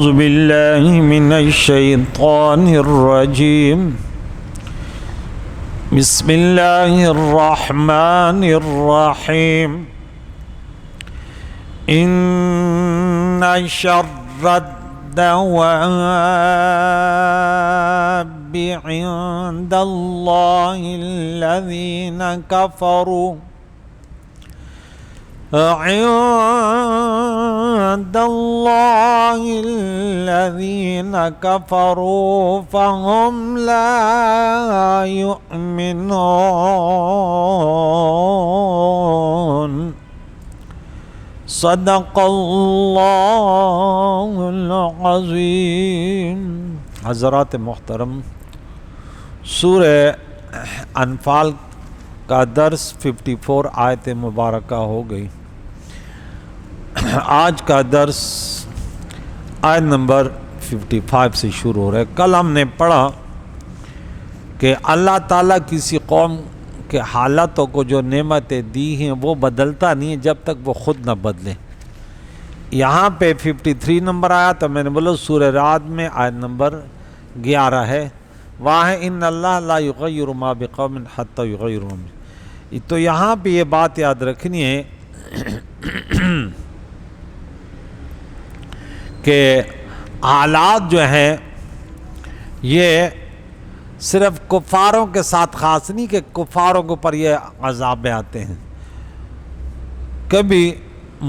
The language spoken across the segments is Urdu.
أعوذ بالله من الشيطان الرجيم بسم الله الرحمن الرحيم إن شر الدواب عند الله الذين كفروا فهم لا يؤمنون صدق اللہ العظیم۔ حضرات محترم، سورہ انفال کا درس 54 آیت مبارکہ ہو گئی۔ آج کا درس آیت نمبر 55 سے شروع ہو رہا ہے۔ کل ہم نے پڑھا کہ اللہ تعالیٰ کسی قوم کے حالتوں کو جو نعمتیں دی ہیں وہ بدلتا نہیں ہے جب تک وہ خود نہ بدلے۔ یہاں پہ 53 نمبر آیا تو میں نے بولا سورہ رعد میں آیت نمبر 11 ہے، وہاں ہے ان اللہ لا یغیر ما بقوم حتی یغیروا ما۔ تو یہاں پہ یہ بات یاد رکھنی ہے کہ حالات جو ہیں یہ صرف کفاروں کے ساتھ خاص نہیں کہ کفاروں کے اوپر یہ عذاب آتے ہیں، کبھی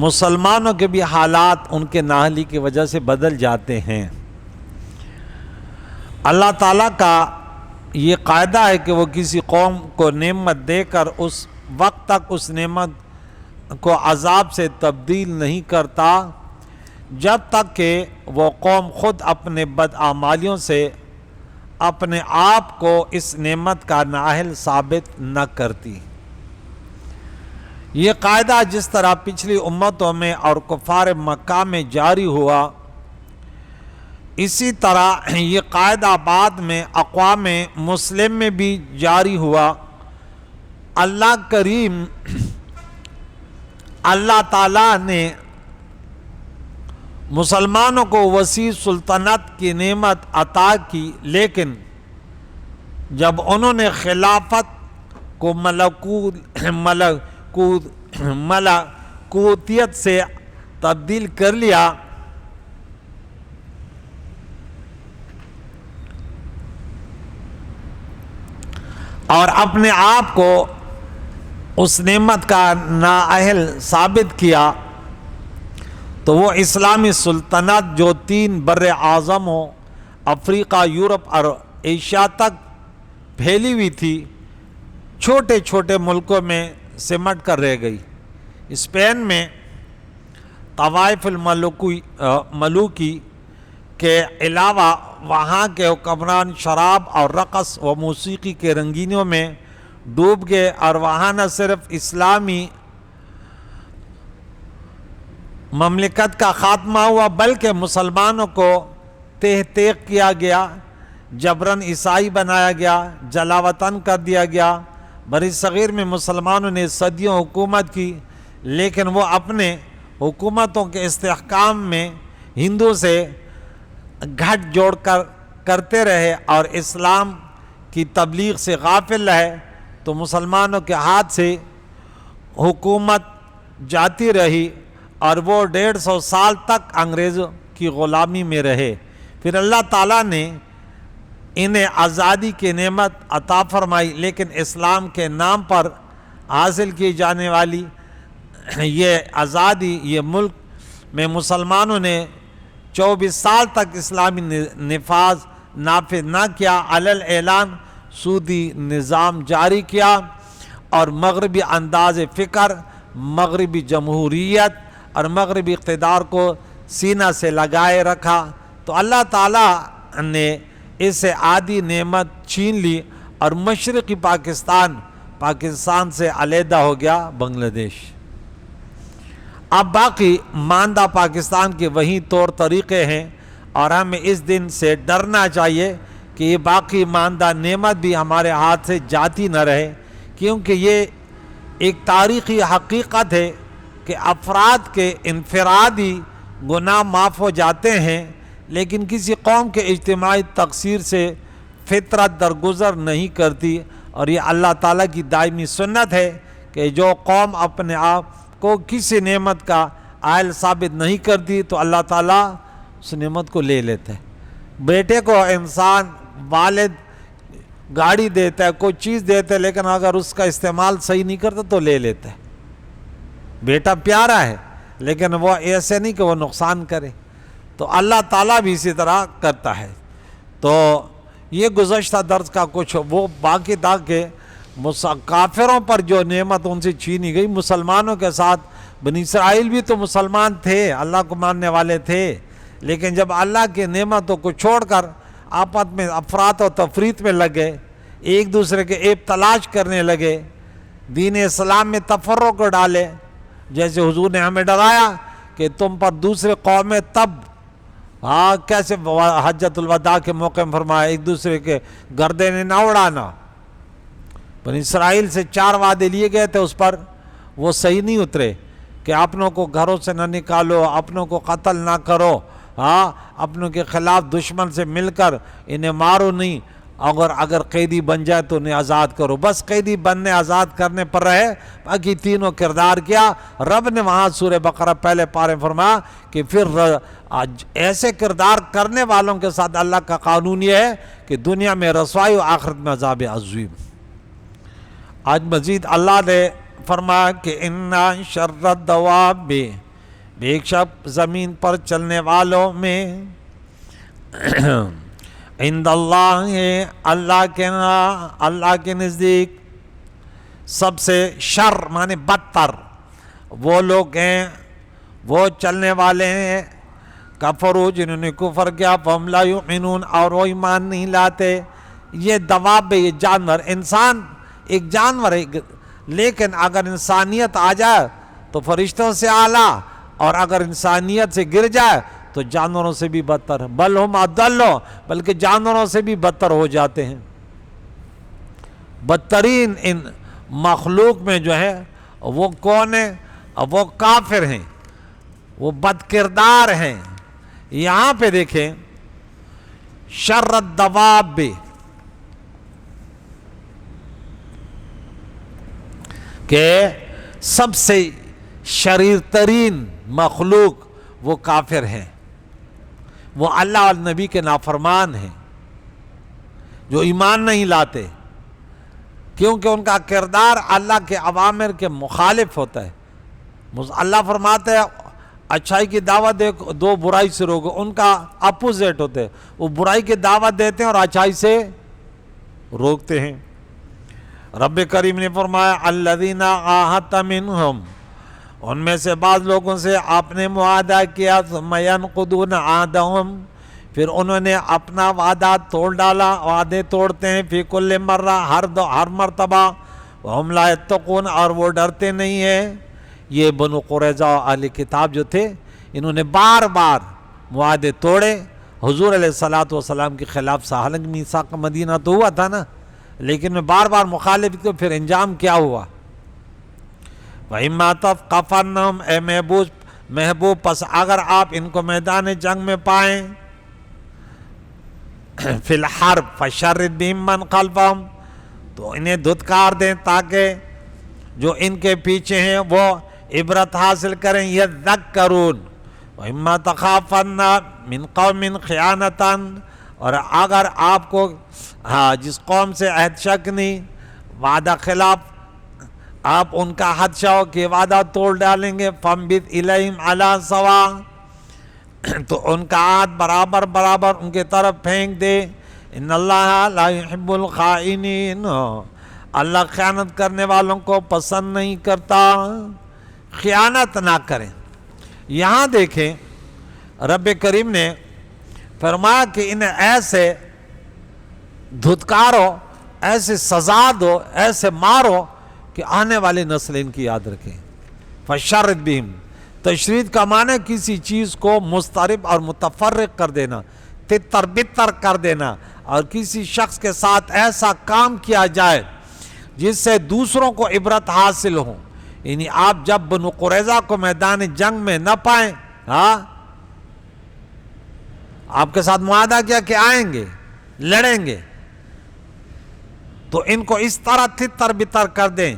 مسلمانوں کے بھی حالات ان کے نااہلی کی وجہ سے بدل جاتے ہیں۔ اللہ تعالیٰ کا یہ قاعدہ ہے کہ وہ کسی قوم کو نعمت دے کر اس وقت تک اس نعمت کو عذاب سے تبدیل نہیں کرتا جب تک کہ وہ قوم خود اپنے بدعمالیوں سے اپنے آپ کو اس نعمت کا نااہل ثابت نہ کرتی۔ یہ قاعدہ جس طرح پچھلی امتوں میں اور کفار مکہ میں جاری ہوا، اسی طرح یہ قاعدہ بعد میں اقوام مسلم میں بھی جاری ہوا۔ اللہ کریم اللہ تعالیٰ نے مسلمانوں کو وسیع سلطنت کی نعمت عطا کی، لیکن جب انہوں نے خلافت کو ملکوتیت سے تبدیل کر لیا اور اپنے آپ کو اس نعمت کا نااہل ثابت کیا، تو وہ اسلامی سلطنت جو 3 بر اعظموں افریقہ، یورپ اور ایشیا تک پھیلی ہوئی تھی، چھوٹے چھوٹے ملکوں میں سمٹ کر رہ گئی۔ اسپین میں طوائف الملوکی کے علاوہ وہاں کے حکمران شراب اور رقص و موسیقی کے رنگینیوں میں ڈوب گئے، اور وہاں نہ صرف اسلامی مملکت کا خاتمہ ہوا بلکہ مسلمانوں کو تیغ کیا گیا، جبراً عیسائی بنایا گیا، جلا وطن کر دیا گیا۔ بر صغیر میں مسلمانوں نے صدیوں حکومت کی، لیکن وہ اپنے حکومتوں کے استحکام میں ہندو سے گھٹ جوڑ کرتے رہے اور اسلام کی تبلیغ سے غافل رہے، تو مسلمانوں کے ہاتھ سے حکومت جاتی رہی اور وہ 150 سال تک انگریزوں کی غلامی میں رہے۔ پھر اللہ تعالیٰ نے انہیں آزادی کی نعمت عطا فرمائی، لیکن اسلام کے نام پر حاصل کی جانے والی یہ آزادی، یہ ملک میں مسلمانوں نے 24 سال تک اسلامی نافذ نہ کیا، علی الاعلان سودی نظام جاری کیا اور مغربی انداز فکر، مغربی جمہوریت اور مغربی اقتدار کو سینہ سے لگائے رکھا۔ تو اللہ تعالیٰ نے اسے آدھی نعمت چھین لی اور مشرقی پاکستان سے علیحدہ ہو گیا بنگلہ دیش۔ اب باقی ماندہ پاکستان کے وہی طور طریقے ہیں، اور ہمیں اس دن سے ڈرنا چاہیے کہ یہ باقی ماندہ نعمت بھی ہمارے ہاتھ سے جاتی نہ رہے، کیونکہ یہ ایک تاریخی حقیقت ہے کہ افراد کے انفرادی گناہ معاف ہو جاتے ہیں، لیکن کسی قوم کے اجتماعی تقصیر سے فطرت درگزر نہیں کرتی، اور یہ اللہ تعالیٰ کی دائمی سنت ہے کہ جو قوم اپنے آپ کو کسی نعمت کا عائل ثابت نہیں کرتی تو اللہ تعالیٰ اس نعمت کو لے لیتا ہے۔ بیٹے کو انسان والد گاڑی دیتا ہے، کوئی چیز دیتا ہے، لیکن اگر اس کا استعمال صحیح نہیں کرتا تو لے لیتا ہے۔ بیٹا پیارا ہے لیکن وہ ایسے نہیں کہ وہ نقصان کرے، تو اللہ تعالیٰ بھی اسی طرح کرتا ہے۔ تو یہ گزشتہ درس کا کچھ وہ باقی تھا کہ کافروں پر جو نعمت ان سے چھینی گئی، مسلمانوں کے ساتھ بنی اسرائیل بھی تو مسلمان تھے، اللہ کو ماننے والے تھے، لیکن جب اللہ کی نعمتوں کو چھوڑ کر آپس میں افراط و تفریط میں لگے، ایک دوسرے کے عیب تلاش کرنے لگے، دین اسلام میں تفرق کو ڈالے، جیسے حضور نے ہمیں ڈرایا کہ تم پر دوسرے قومیں تب کیسے حجۃ الوداع کے موقع میں فرمایا ایک دوسرے کے گردنیں نہ اڑانا۔ بنی اسرائیل سے 4 وعدے لیے گئے تھے، اس پر وہ صحیح نہیں اترے کہ اپنوں کو گھروں سے نہ نکالو، اپنوں کو قتل نہ کرو، اپنوں کے خلاف دشمن سے مل کر انہیں مارو نہیں، اگر قیدی بن جائے تو انہیں آزاد کرو۔ بس قیدی بننے آزاد کرنے پر رہے، باقی تینوں کردار کیا۔ رب نے وہاں سورہ بقرہ پہلے پارے فرمایا کہ پھر ایسے کردار کرنے والوں کے ساتھ اللہ کا قانون یہ ہے کہ دنیا میں رسوائی و آخرت میں عذاب عظیم۔ آج مزید اللہ نے فرمایا کہ اِنَّا شَرَّ الدَّوَابِ، بے شک زمین پر چلنے والوں میں عند اللہ ہے، اللہ کے نزدیک سب سے شر مانے بدتر وہ لوگ ہیں، وہ چلنے والے ہیں کفروا جنہوں نے کفر کیا، فہم لا یؤمنون اور وہ ایمان نہیں لاتے۔ یہ دواب، یہ جانور، انسان ایک جانور ہے، لیکن اگر انسانیت آ جائے تو فرشتوں سے اعلیٰ، اور اگر انسانیت سے گر جائے تو جانوروں سے بھی بدتر ہے، بل ہم اضل، بلکہ جانوروں سے بھی بدتر ہو جاتے ہیں۔ بدترین ان مخلوق میں جو ہے وہ کون ہے؟ وہ کافر ہیں، وہ بد کردار ہیں۔ یہاں پہ دیکھیں شر الدواب، کہ سب سے شریر ترین مخلوق وہ کافر ہیں، وہ اللہ اور نبی کے نافرمان ہیں، جو ایمان نہیں لاتے، کیونکہ ان کا کردار اللہ کے اوامر کے مخالف ہوتا ہے۔ اللہ فرماتا ہے اچھائی کی دعوت دو، برائی سے روکو، ان کا اپوزٹ ہوتے ہیں، وہ برائی کی دعوت دیتے ہیں اور اچھائی سے روکتے ہیں۔ رب کریم نے فرمایا الذین عاہدت منہم، ان میں سے بعض لوگوں سے آپ نے معاہدہ کیا، ثم ینقضون عہدہم، پھر انہوں نے اپنا وعدہ توڑ ڈالا، وعدے توڑتے ہیں، فی کل مرہ، ہر مرتبہ، وہم لا یتقون، اور وہ ڈرتے نہیں ہیں۔ یہ بنو قریظہ اہل کتاب جو تھے، انہوں نے بار بار معاہدے توڑے حضور علیہ الصلوۃ کے خلاف، حالانکہ میثاق مدینہ تو ہوا تھا نا، لیکن بار بار مخالفت کو، پھر انجام کیا ہوا؟ وَإِمَّا تَثْقَفَنَّهُمْ، اے محبوب پس اگر آپ ان کو میدان جنگ میں پائیں، فی الحرب فشرد بہم من خلفہم، تو انہیں دھتکار دیں تاکہ جو ان کے پیچھے ہیں وہ عبرت حاصل کریں، یذکرون۔ وَإِمَّا تَخَافَنَّ مِنْ قَوْمٍ خِیَانَةً، اور اگر آپ کو جس قوم سے عہد شکنی، وعدہ خلاف، آپ ان کا خدشہ ہو کہ وعدہ توڑ ڈالیں گے، فَانبِذْ إِلَيْهِمْ عَلَىٰ سَوَاءٍ، تو ان کا ہاتھ برابر ان کے طرف پھینک دے۔ ان اللہ لا يحب الخائنین، اللہ خیانت کرنے والوں کو پسند نہیں کرتا، خیانت نہ کریں۔ یہاں دیکھیں رب کریم نے فرمایا کہ انہیں ایسے دھتکارو، ایسے سزا دو، ایسے مارو کہ آنے والی نسل ان کی یاد رکھیں۔ فشرد بہم، تشرید کا معنی کسی چیز کو مضطرب اور متفرق کر دینا، تتر بتر کر دینا، اور کسی شخص کے ساتھ ایسا کام کیا جائے جس سے دوسروں کو عبرت حاصل ہو۔ یعنی آپ جب بنو قریظہ کو میدان جنگ میں نہ پائیں، آپ کے ساتھ معاہدہ کیا کہ آئیں گے، لڑیں گے، تو ان کو اس طرح تتر بتر کر دیں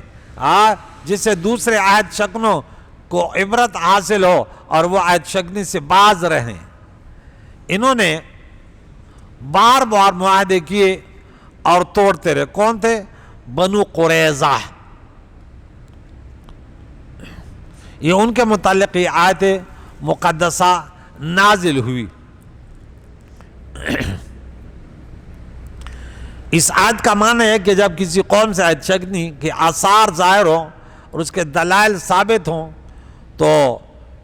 جس سے دوسرے عہد شکنوں کو عبرت حاصل ہو اور وہ عہد شکنی سے باز رہیں۔ انہوں نے بار بار معاہدے کیے اور توڑتے رہے۔ کون تھے؟ بنو قریظہ۔ یہ ان کے متعلق یہ آیت مقدسہ نازل ہوئی۔ اس آیت کا معنی ہے کہ جب کسی قوم سے عہد شکنی کے آثار ظاہر ہوں اور اس کے دلائل ثابت ہوں تو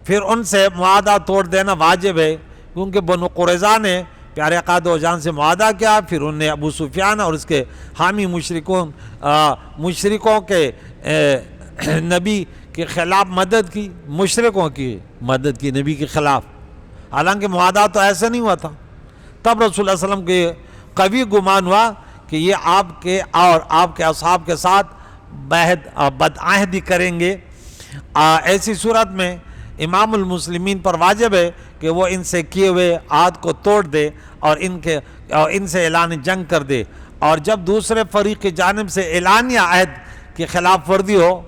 پھر ان سے معاہدہ توڑ دینا واجب ہے، کیونکہ بنو قریظہ نے پیارے آقا دو جان سے معاہدہ کیا، پھر انہوں نے ابو سفیان اور اس کے حامی مشرکوں کے نبی کے خلاف مدد کی، مشرکوں کی مدد کی نبی کے خلاف، حالانکہ معاہدہ تو ایسا نہیں ہوا تھا۔ تب رسول اللہ علیہ وسلم کے قوی گمان ہوا کہ یہ آپ کے اور آپ کے اصحاب کے ساتھ بدعہدی کریں گے۔ ایسی صورت میں امام المسلمین پر واجب ہے کہ وہ ان سے کیے ہوئے عہد کو توڑ دے اور ان سے اعلان جنگ کر دے، اور جب دوسرے فریق کی جانب سے اعلانیہ عہد کی خلاف ورزی ہو،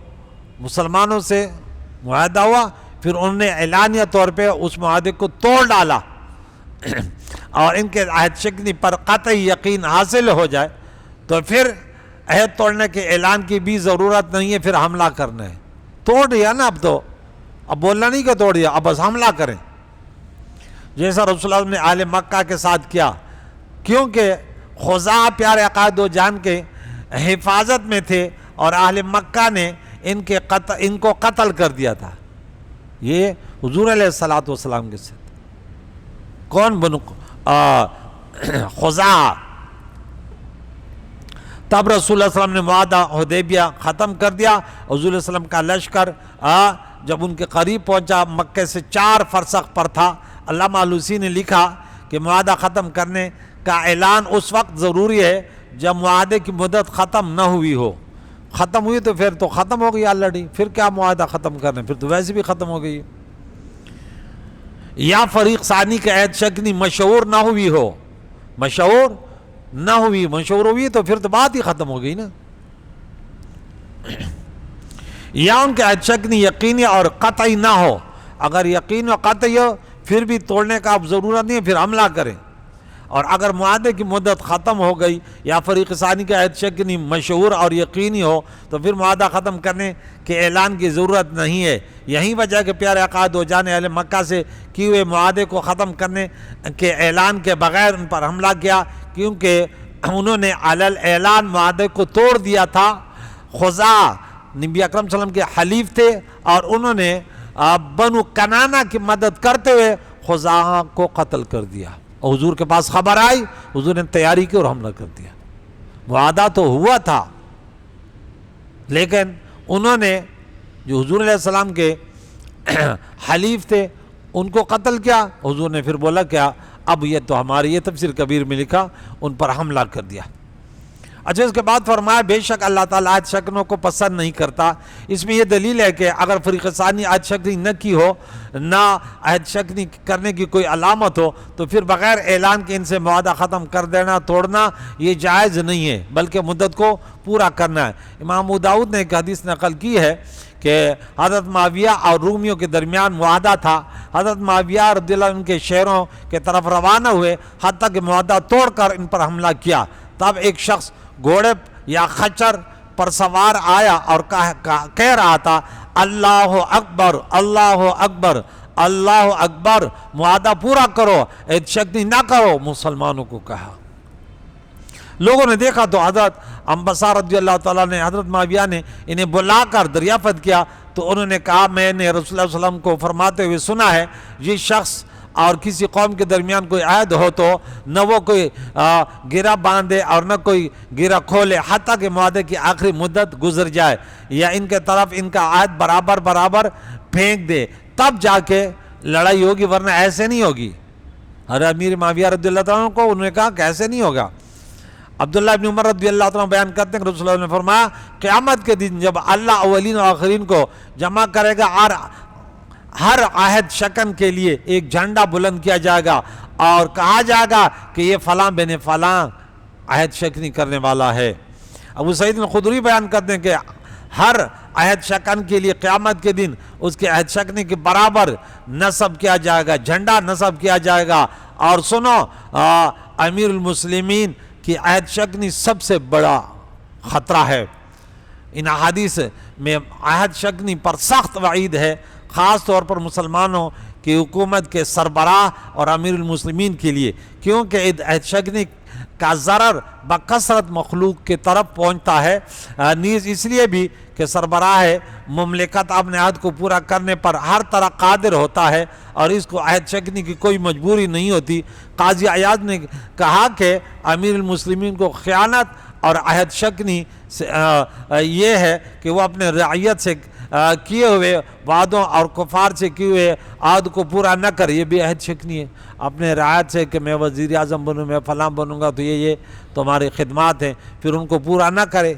مسلمانوں سے معاہدہ ہوا، پھر انہوں نے اعلانیہ طور پہ اس معاہدے کو توڑ ڈالا اور ان کے عہد شکنی پر قطعی یقین حاصل ہو جائے، تو پھر عہد توڑنے کے اعلان کی بھی ضرورت نہیں ہے، پھر حملہ کرنا ہے۔ توڑ دیا نا، اب بولنا نہیں کہ توڑ دیا، اب بس حملہ کریں، جیسا رسول اللہ نے اہل مکہ کے ساتھ کیا، کیونکہ خزاعہ پیارے آقا دو جان کے حفاظت میں تھے اور اہل مکہ نے ان کو قتل کر دیا تھا۔ یہ حضور علیہ الصلوۃ کے ساتھ کون؟ بنو خزاعہ۔ تب رسول اللہ صلی اللہ علیہ وسلم نے معاہدہ حدیبیہ ختم کر دیا۔ حضور علیہ السلام کا لشکر جب ان کے قریب پہنچا، مکہ سے 4 فرسخ پر تھا، علامہ آلوسی نے لکھا کہ معاہدہ ختم کرنے کا اعلان اس وقت ضروری ہے جب معاہدے کی مدت ختم نہ ہوئی ہو۔ ختم ہوئی تو پھر تو ختم ہو گئی آلریڈی، پھر کیا معاہدہ ختم کرنے، پھر تو ویسے بھی ختم ہو گئی۔ یا فریق ثانی کے عہد شکنی مشہور نہ ہوئی ہو، مشہور ہوئی تو پھر تو بات ہی ختم ہو گئی نا۔ یا ان کے عہد شکنی یقینی اور قطعی نہ ہو، اگر یقین و قطعی ہو پھر بھی توڑنے کا اب ضرورت نہیں ہے، پھر حملہ کریں۔ اور اگر معاہدے کی مدت ختم ہو گئی یا فریق ثانی کا عہد شکنی مشہور اور یقینی ہو تو پھر معاہدہ ختم کرنے کے اعلان کی ضرورت نہیں ہے۔ یہی وجہ ہے کہ پیارے آقا دو جان اہل مکہ سے کیے ہوئے معاہدے کو ختم کرنے کے اعلان کے بغیر ان پر حملہ کیا، کیونکہ انہوں نے علی الاعلان معاہدے کو توڑ دیا تھا۔ خزاعہ نبی اکرم صلی اللہ علیہ وسلم کے حلیف تھے اور انہوں نے بنو کنانہ کی مدد کرتے ہوئے خزاعہ کو قتل کر دیا، اور حضور کے پاس خبر آئی، حضور نے تیاری کی اور حملہ کر دیا۔ معاہدہ تو ہوا تھا، لیکن انہوں نے جو حضور علیہ السلام کے حلیف تھے ان کو قتل کیا۔ حضور نے پھر بولا کیا، اب یہ تو ہماری، یہ تفسیر کبیر میں لکھا، ان پر حملہ کر دیا۔ اچھا، اس کے بعد فرمایا بے شک اللہ تعالیٰ عہد شکنوں کو پسند نہیں کرتا۔ اس میں یہ دلیل ہے کہ اگر فریق ثانی عہد شکنی نہ کی ہو، نہ عہد شکنی کرنے کی کوئی علامت ہو، تو پھر بغیر اعلان کے ان سے معاہدہ ختم کر دینا، توڑنا، یہ جائز نہیں ہے، بلکہ مدت کو پورا کرنا ہے۔ امام ابو داؤد نے ایک حدیث نقل کی ہے کہ حضرت معاویہ اور رومیوں کے درمیان معاہدہ تھا۔ حضرت معاویہ رضی اللہ عنہ ان کے شہروں کے طرف روانہ ہوئے، حتیٰ کہ معاہدہ توڑ کر ان پر حملہ کیا۔ تب ایک شخص گھوڑے یا خچر پر سوار آیا اور کہہ رہا تھا، اللہ اکبر، اللہ اکبر، اللہ اکبر، معاہدہ پورا کرو، عہد شکنی نہ کرو، مسلمانوں کو کہا۔ لوگوں نے دیکھا تو حضرت انبسا رضی اللہ تعالیٰ نے، حضرت معاویہ نے انہیں بلا کر دریافت کیا تو انہوں نے کہا، میں نے رسول اللہ صلی اللہ علیہ وسلم کو فرماتے ہوئے سنا ہے، یہ شخص اور کسی قوم کے درمیان کوئی عہد ہو تو نہ وہ کوئی گرہ باندھے اور نہ کوئی گرہ کھولے حتیٰ کہ معاہدے کی آخری مدت گزر جائے، یا ان کے طرف ان کا عہد برابر پھینک دے، تب جا کے لڑائی ہوگی، ورنہ ایسے نہیں ہوگی۔ حضرت امیر معاویہ رضی اللہ عنہ کو انہوں نے کہا کہ ایسے نہیں ہوگا۔ عبداللہ ابن عمر رضی اللہ عنہ بیان کرتے ہیں کہ رسول اللہ نے فرمایا، قیامت کے دن جب اللہ اولین و آخرین کو جمع کرے گا اور ہر عہد شکن کے لیے ایک جھنڈا بلند کیا جائے گا اور کہا جائے گا کہ یہ فلاں بن فلاں عہد شکنی کرنے والا ہے۔ ابو سعید الخدری بیان کرتے ہیں کہ ہر عہد شکن کے لیے قیامت کے دن اس کے عہد شکنی کے برابر نصب کیا جائے گا، جھنڈا نصب کیا جائے گا۔ اور سنو، امیر المسلمین کی عہد شکنی سب سے بڑا خطرہ ہے۔ ان احادیث میں عہد شکنی پر سخت وعید ہے، خاص طور پر مسلمانوں کی حکومت کے سربراہ اور امیر المسلمین کے لیے، کیونکہ عہد شکنی کا ضرر بکثرت مخلوق کی طرف پہنچتا ہے، نیز اس لیے بھی کہ سربراہ مملکت اپنے عہد کو پورا کرنے پر ہر طرح قادر ہوتا ہے اور اس کو عہد شکنی کی کوئی مجبوری نہیں ہوتی۔ قاضی عیاض نے کہا کہ امیر المسلمین کو خیانت اور عہد شکنی سے یہ ہے کہ وہ اپنے رعیت سے کیے ہوئے وعدوں اور کفار سے کیے ہوئے عہد کو پورا نہ کرے، یہ بھی عہد شکنی ہے۔ اپنے رعایت سے کہ میں وزیر اعظم بنوں، میں فلاں بنوں گا تو یہ تمہاری خدمات ہیں، پھر ان کو پورا نہ کرے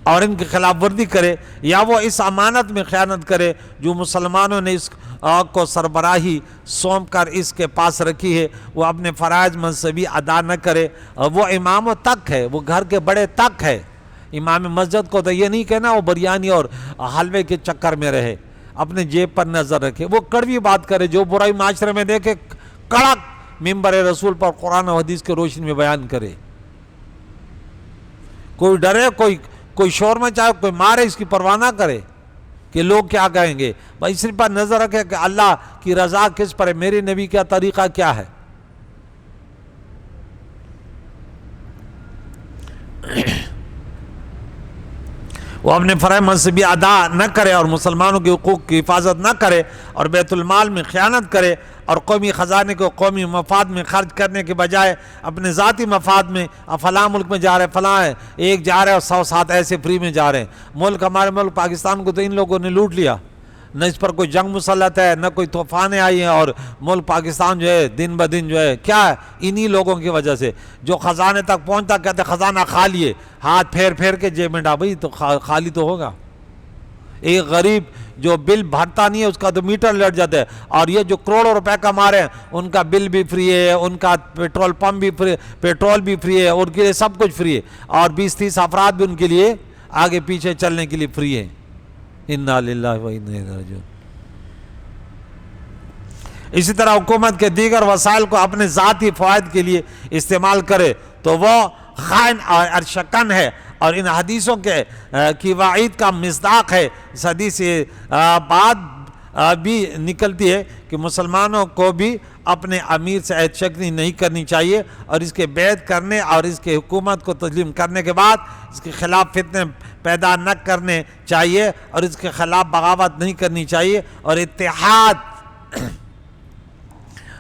اور ان کی خلاف ورزی کرے، یا وہ اس امانت میں خیانت کرے جو مسلمانوں نے اس کو سربراہی سونپ کر اس کے پاس رکھی ہے، وہ اپنے فرائض منصبی ادا نہ کرے۔ وہ اماموں تک ہے، وہ گھر کے بڑے تک ہے۔ امام مسجد کو تو یہ نہیں کہنا وہ بریانی اور حلوے کے چکر میں رہے، اپنے جیب پر نظر رکھے، وہ کڑوی بات کرے، جو برائی معاشرے میں دیکھے کڑک منبر رسول پر قرآن و حدیث کے روشنی میں بیان کرے۔ کوئی ڈرے، کوئی شور میں چاہے، کوئی مارے، اس کی پرواہ نہ کرے کہ لوگ کیا کہیں گے، بھائی اس پر نظر رکھے کہ اللہ کی رضا کس پر ہے، میرے نبی کا طریقہ کیا ہے۔ وہ اپنے فرائض منصبی ادا نہ کرے اور مسلمانوں کے حقوق کی حفاظت نہ کرے اور بیت المال میں خیانت کرے اور قومی خزانے کو قومی مفاد میں خرچ کرنے کے بجائے اپنے ذاتی مفاد میں، فلاں ملک میں جا رہے، فلاں ہے ایک جا رہے اور 100 ساتھ ایسے فری میں جا رہے ہیں۔ ملک، ہمارے ملک پاکستان کو تو ان لوگوں نے لوٹ لیا، نہ اس پر کوئی جنگ مسلط ہے، نہ کوئی طوفانیں آئی ہیں، اور ملک پاکستان جو ہے دن بدن جو ہے کیا ہے، انہی لوگوں کی وجہ سے۔ جو خزانے تک پہنچتا کہتے خزانہ خالی ہے، ہاتھ پھیر پھیر کے جیب میں ڈال، بھائی تو خالی تو ہوگا۔ ایک غریب جو بل بھرتا نہیں ہے اس کا تو میٹر لٹ جاتا ہے، اور یہ جو کروڑوں روپے کما رہے ہیں ان کا بل بھی فری ہے، ان کا پیٹرول پمپ بھی فری، پیٹرول بھی فری ہے، ان کے لیے سب کچھ فری ہے، اور 20-30 افراد بھی ان کے لیے آگے پیچھے چلنے کے لیے فری ہے۔ انا للہ و انا الیہ راجعون۔ اسی طرح حکومت کے دیگر وسائل کو اپنے ذاتی فوائد کے لیے استعمال کرے تو وہ خائن اور شکن ہے، اور ان حدیثوں کی وعید کا مصداق ہے۔ اس حدیث سے بات بھی نکلتی ہے کہ مسلمانوں کو بھی اپنے امیر سے عہد شکنی نہیں کرنی چاہیے، اور اس کے بیعت کرنے اور اس کے حکومت کو تسلیم کرنے کے بعد اس کے خلاف فتنے پیدا نہ کرنے چاہیے، اور اس کے خلاف بغاوت نہیں کرنی چاہیے، اور اتحاد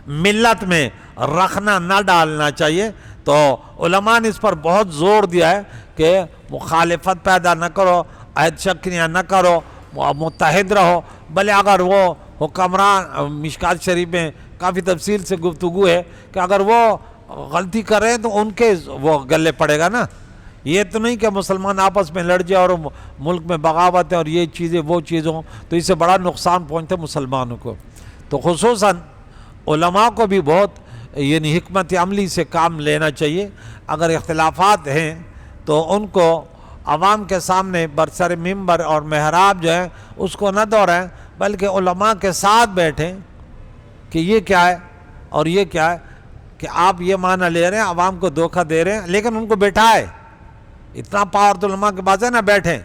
ملت میں رکھنا نہ ڈالنا چاہیے۔ تو علماء نے اس پر بہت زور دیا ہے کہ مخالفت پیدا نہ کرو، عہد شکنیاں نہ کرو، متحد رہو۔ بھلے اگر وہ حکمران، مشکات شریف میں کافی تفصیل سے گفتگو ہے کہ اگر وہ غلطی کر رہے ہیں تو ان کے وہ گلے پڑے گا نا، یہ تو نہیں کہ مسلمان آپس میں لڑ جائے اور ملک میں بغاوت ہے اور یہ چیزیں وہ چیزیں ہوں، تو اس سے بڑا نقصان پہنچتا ہے مسلمانوں کو۔ تو خصوصاً علماء کو بھی بہت یعنی حکمت عملی سے کام لینا چاہیے۔ اگر اختلافات ہیں تو ان کو عوام کے سامنے برسر ممبر اور محراب جو ہے اس کو نہ دہرائیں، بلکہ علماء کے ساتھ بیٹھیں کہ یہ کیا ہے اور یہ کیا ہے، کہ آپ یہ معنی لے رہے ہیں، عوام کو دھوکہ دے رہے ہیں، لیکن ان کو بیٹھائے۔ اتنا پاور تو علماء کے پاس ہے نہ بیٹھیں۔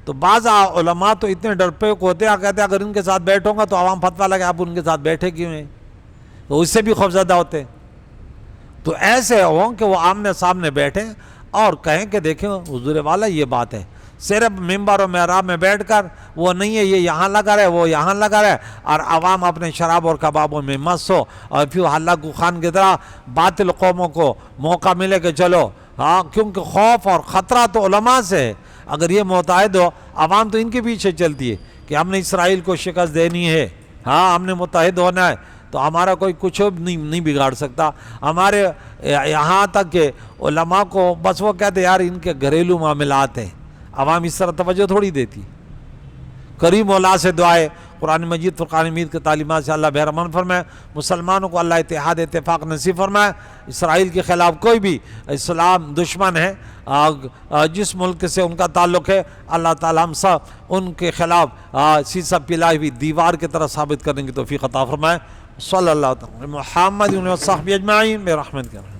تو بعض علماء تو اتنے ڈرپوک ہوتے ہیں، کہتے ہیں اگر ان کے ساتھ بیٹھوں گا تو عوام فتویٰ لگے، آپ ان کے ساتھ بیٹھے کیوں ہیں، تو اس سے بھی خوفزدہ ہوتے ہیں۔ تو ایسے ہوں کہ وہ آمنے سامنے بیٹھیں اور کہیں کہ دیکھیں حضور والا یہ بات ہے۔ صرف ممبر و محراب میں بیٹھ کر وہ نہیں ہے یہ یہاں لگا رہے وہ یہاں لگا رہے، اور عوام اپنے شراب اور کبابوں میں مست ہو، اور پھر حلہ کو خان کی طرح باطل قوموں کو موقع ملے کہ چلو ہاں، کیونکہ خوف اور خطرہ تو علماء سے ہے۔ اگر یہ متحد ہو، عوام تو ان کے پیچھے چلتی ہے کہ ہم نے اسرائیل کو شکست دینی ہے، ہاں ہم نے متحد ہونا ہے، تو ہمارا کوئی کچھ نہیں بگاڑ سکتا۔ ہمارے یہاں تک کہ علماء کو بس وہ کہتے یار ان کے گھریلو معاملات ہیں، عوام اس طرح توجہ تھوڑی دیتی، کریم مولا سے دعائے قرآن مجید فرقان حمید کے تعلیمات سے اللہ بہرمان فرمائے، مسلمانوں کو اللہ اتحاد اتفاق نصیب فرمائے، اسرائیل کے خلاف کوئی بھی اسلام دشمن ہے، جس ملک سے ان کا تعلق ہے، اللہ تعالی ہم سب ان کے خلاف سیسا پلائی ہوئی دیوار کی طرح ثابت کرنے کی توفیق عطا فرمائے۔ صلی اللہ تعالی محمد و صحبہ اجمعین برحمتک۔